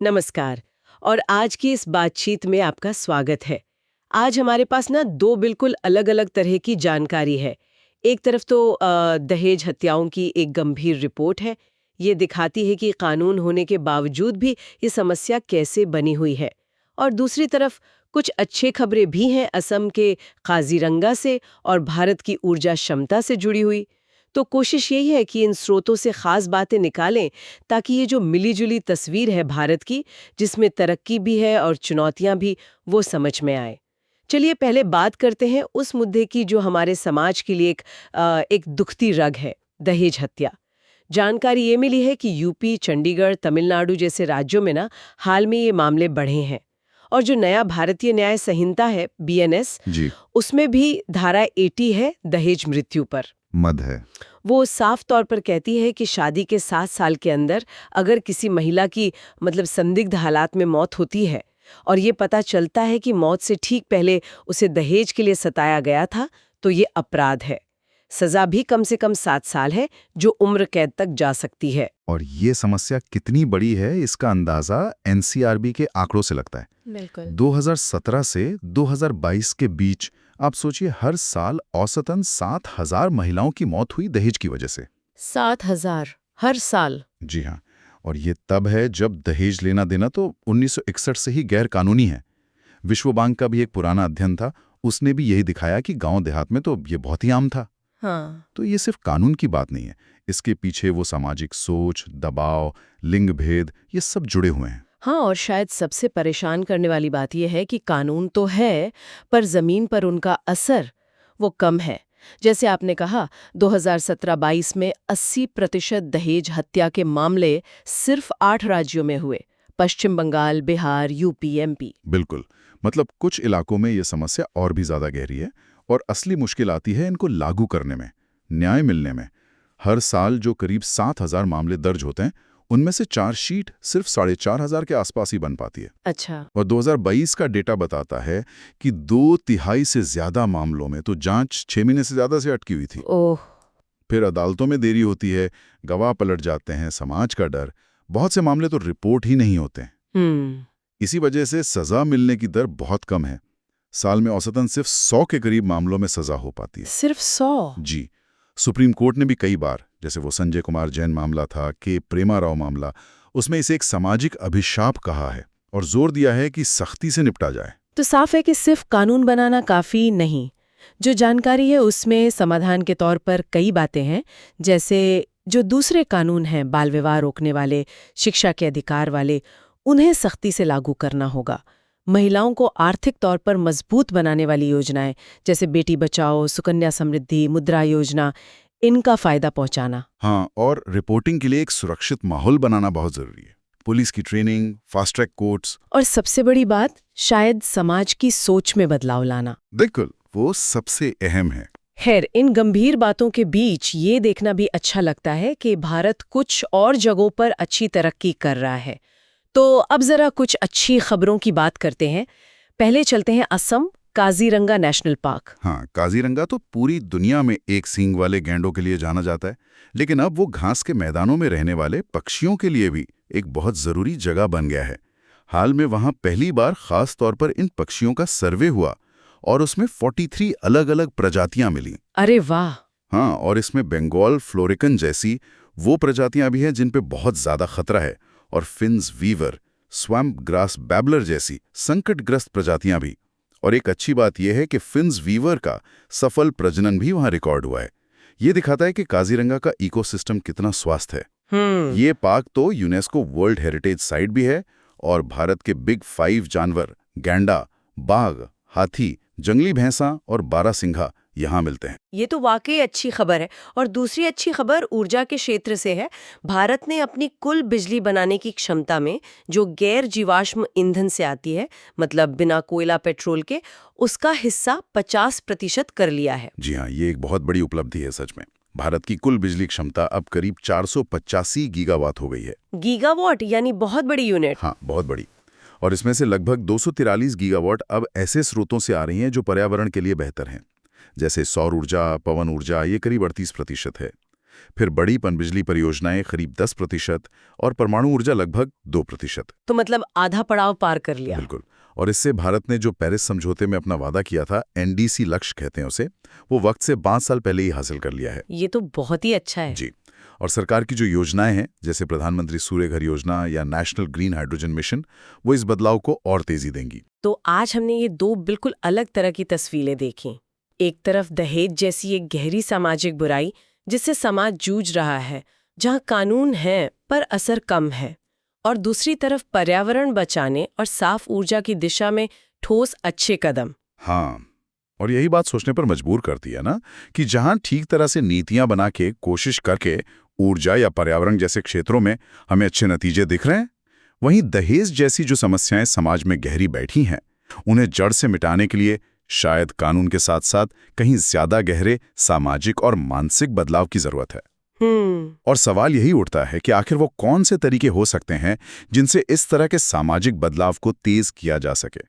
नमस्कार। और आज की इस बातचीत में आपका स्वागत है। आज हमारे पास ना दो बिल्कुल अलग-अलग तरह की जानकारी है। एक तरफ तो दहेज हत्याओं की एक गंभीर रिपोर्ट है। ये दिखाती है कि कानून होने के बावजूद भी ये समस्या कैसे बनी हुई है। और दूसरी तरफ कुछ अच्छे खबरें भी हैं असम के काजीरंगा से और भारत की ऊर्जा क्षमता से जुड़ी हुई। तो कोशिश यही है कि इन स्रोतों से खास बातें निकालें ताकि ये जो मिली-जुली तस्वीर है भारत की, जिसमें तरक्की भी है और चुनौतियां भी, वो समझ में आए। चलिए पहले बात करते हैं उस मुद्दे की जो हमारे समाज के लिए एक दुखती रग है, दहेज हत्या। जानकारी ये मिली है कि यूपी, चंडीगढ़, तमिलनाडु जैसे राज्यों में ना हाल में ये मामले बढ़े हैं। और जो नया भारतीय न्याय संहिता है, बीएनएस, जी। उसमें भी धारा 80 है दहेज मृत्यु पर। मद है। वो साफ तौर पर कहती है कि शादी के 7 साल के अंदर अगर किसी महिला की संदिग्ध हालात में मौत होती है और ये पता चलता है कि मौत से ठीक पहले उसे दहेज के लिए सताया गया था, तो ये अपराध है। सजा भी कम से कम 7 साल है, जो उम्र कैद तक जा सकती है। और ये समस्या कितनी बड़ी है इसका अंदाजा एनसीआरबी के आंकड़ों से लगता है। बिल्कुल। 2017 से 2022 के बीच आप सोचिए, हर साल औसतन 7,000 महिलाओं की मौत हुई दहेज की वजह से। 7,000 हर साल? जी हाँ। और ये तब है जब दहेज लेना देना तो 1961 से ही गैर कानूनी है। विश्व बैंक का भी एक पुराना अध्ययन था, उसने भी यही दिखाया कि गांव देहात में तो ये बहुत ही आम था। हाँ। तो ये सिर्फ कानून की बात नहीं है, इसके पीछे वो सामाजिक सोच, दबाव, लिंग भेद, ये सब जुड़े हुए हैं। हाँ, और शायद सबसे परेशान करने वाली बात यह है कि कानून तो है, पर जमीन पर उनका असर वो कम है। जैसे आपने कहा, 2017-22 में 80% दहेज हत्या के मामले सिर्फ 8 राज्यों में हुए: पश्चिम बंगाल, बिहार, यूपी, एमपी। बिल्कुल। मतलब कुछ इलाकों में ये समस्या और भी ज्यादा गहरी है, और असली मुश्किल आती है इनको लागू करने में, न्याय मिलने में। हर साल जो करीब 7,000 मामले दर्ज होते हैं, उनमें से चार्जशीट सिर्फ 4,500 के आसपास ही बन पाती है। अच्छा। और 2022 का डेटा बताता है कि 2/3 से ज्यादा मामलों में तो जांच 6 महीने से ज्यादा से अटकी हुई थी। ओह। फिर अदालतों में देरी होती है, गवाह पलट जाते हैं, समाज का डर, बहुत से मामले तो रिपोर्ट ही नहीं होते। इसी वजह से सजा मिलने की दर बहुत कम है। साल में औसतन सिर्फ 100 के करीब मामलों में सजा हो पाती है। सिर्फ 100? जी। सुप्रीम कोर्ट ने भी कई बार, जैसे वो संजय कुमार जैन मामला था, के प्रेमा राव मामला, उसमें इसे एक सामाजिक अभिशाप कहा है और जोर दिया है कि सख्ती से निपटा जाए। तो साफ है कि सिर्फ कानून बनाना काफी नहीं। जो जानकारी है उसमें समाधान के तौर पर कई बातें हैं, जैसे जो दूसरे कानून हैं, बाल विवाह रोकने वाले, शिक्षा के अधिकार वाले, उन्हें सख्ती से लागू करना होगा। महिलाओं को आर्थिक तौर पर मजबूत बनाने वाली योजनाएं, जैसे बेटी बचाओ, सुकन्या समृद्धि, मुद्रा योजना, इनका फायदा पहुंचाना। हाँ, और रिपोर्टिंग के लिए एक सुरक्षित माहौल बनाना बहुत जरूरी है। पुलिस की ट्रेनिंग, फास्ट ट्रैक कोर्ट्स, और सबसे बड़ी बात, शायद समाज की सोच में बदलाव लाना। बिल्कुल, वो सबसे अहम है। खैर, इन गंभीर बातों के बीच ये देखना भी अच्छा लगता है कि भारत कुछ और जगहों पर अच्छी तरक्की कर रहा है। तो अब जरा कुछ अच्छी खबरों की बात करते हैं। पहले चलते हैं असम, काजीरंगा नेशनल पार्क। हाँ, काजीरंगा तो पूरी दुनिया में एक सींग वाले गैंडों के लिए जाना जाता है, लेकिन अब वो घास के मैदानों में रहने वाले पक्षियों के लिए भी एक बहुत जरूरी जगह बन गया है। हाल में वहां पहली बार खास तौर पर इन पक्षियों का सर्वे हुआ और उसमें 43 अलग-अलग प्रजातियां मिली। अरे वाह! हाँ, और इसमें बंगाल फ्लोरिकन जैसी वो प्रजातियां भी हैं जिन पे बहुत ज्यादा खतरा है, और Finn's weaver, swamp grass babbler जैसी संकटग्रस्त प्रजातियां भी। और एक अच्छी बात यह है कि फिन्स वीवर का सफल प्रजनन भी वहां रिकॉर्ड हुआ है। ये दिखाता है कि काजीरंगा का इकोसिस्टम कितना स्वस्थ है। ये पार्क तो यूनेस्को वर्ल्ड हेरिटेज साइट भी है, और भारत के बिग 5 जानवर गैंडा, बाघ, हाथी, जंगली भैंसा और बारहसिंघा यहाँ मिलते हैं। ये तो वाकई अच्छी खबर है। और दूसरी अच्छी खबर ऊर्जा के क्षेत्र से है। भारत ने अपनी कुल बिजली बनाने की क्षमता में, जो गैर जीवाश्म ईंधन से आती है, मतलब बिना कोयला पेट्रोल के, उसका हिस्सा 50% कर लिया है। जी हाँ, ये एक बहुत बड़ी उपलब्धि है सच में। भारत की कुल बिजली क्षमता अब करीब 485 गीगावाट हो गई है। गीगावाट यानी बहुत बड़ी यूनिट। हाँ, बहुत बड़ी। और इसमें से लगभग 243 गीगावाट अब ऐसे स्रोतों से आ रही हैं जो पर्यावरण के लिए बेहतर हैं, जैसे सौर ऊर्जा, पवन ऊर्जा, ये करीब 38% है। फिर बड़ी पनबिजली परियोजनाएं करीब 10% और परमाणु ऊर्जा लगभग 2%। तो मतलब आधा पड़ाव पार कर लिया। बिल्कुल। और इससे भारत ने जो पेरिस समझौते में अपना वादा किया था, एनडीसी लक्ष्य कहते हैं उसे, वो वक्त से 5 साल पहले ही हासिल कर लिया है। ये तो बहुत ही अच्छा है। जी। और सरकार की जो योजनाएं हैं, जैसे प्रधानमंत्री सूर्य घर योजना या नेशनल ग्रीन हाइड्रोजन मिशन, वो इस बदलाव को और तेजी देंगी। तो आज हमने ये दो बिल्कुल अलग तरह की तस्वीरें देखी। एक तरफ दहेज जैसी एक गहरी सामाजिक बुराई जिससे समाज जूझ रहा है, जहाँ कानून है पर असर कम है, और दूसरी तरफ पर्यावरण बचाने और साफ ऊर्जा की दिशा में ठोस अच्छे कदम। हाँ, और यही बात सोचने पर मजबूर करती है ना, कि जहां ठीक तरह से नीतियां बना के कोशिश करके ऊर्जा या पर्यावरण जैसे क्षेत्रों में हमें अच्छे नतीजे दिख रहे हैं, वहीं दहेज जैसी जो समस्याएं समाज में गहरी बैठी हैं, उन्हें जड़ से मिटाने के लिए शायद कानून के साथ साथ कहीं ज्यादा गहरे सामाजिक और मानसिक बदलाव की जरूरत है। और सवाल यही उठता है कि आखिर वो कौन से तरीके हो सकते हैं जिनसे इस तरह के सामाजिक बदलाव को तेज किया जा सके।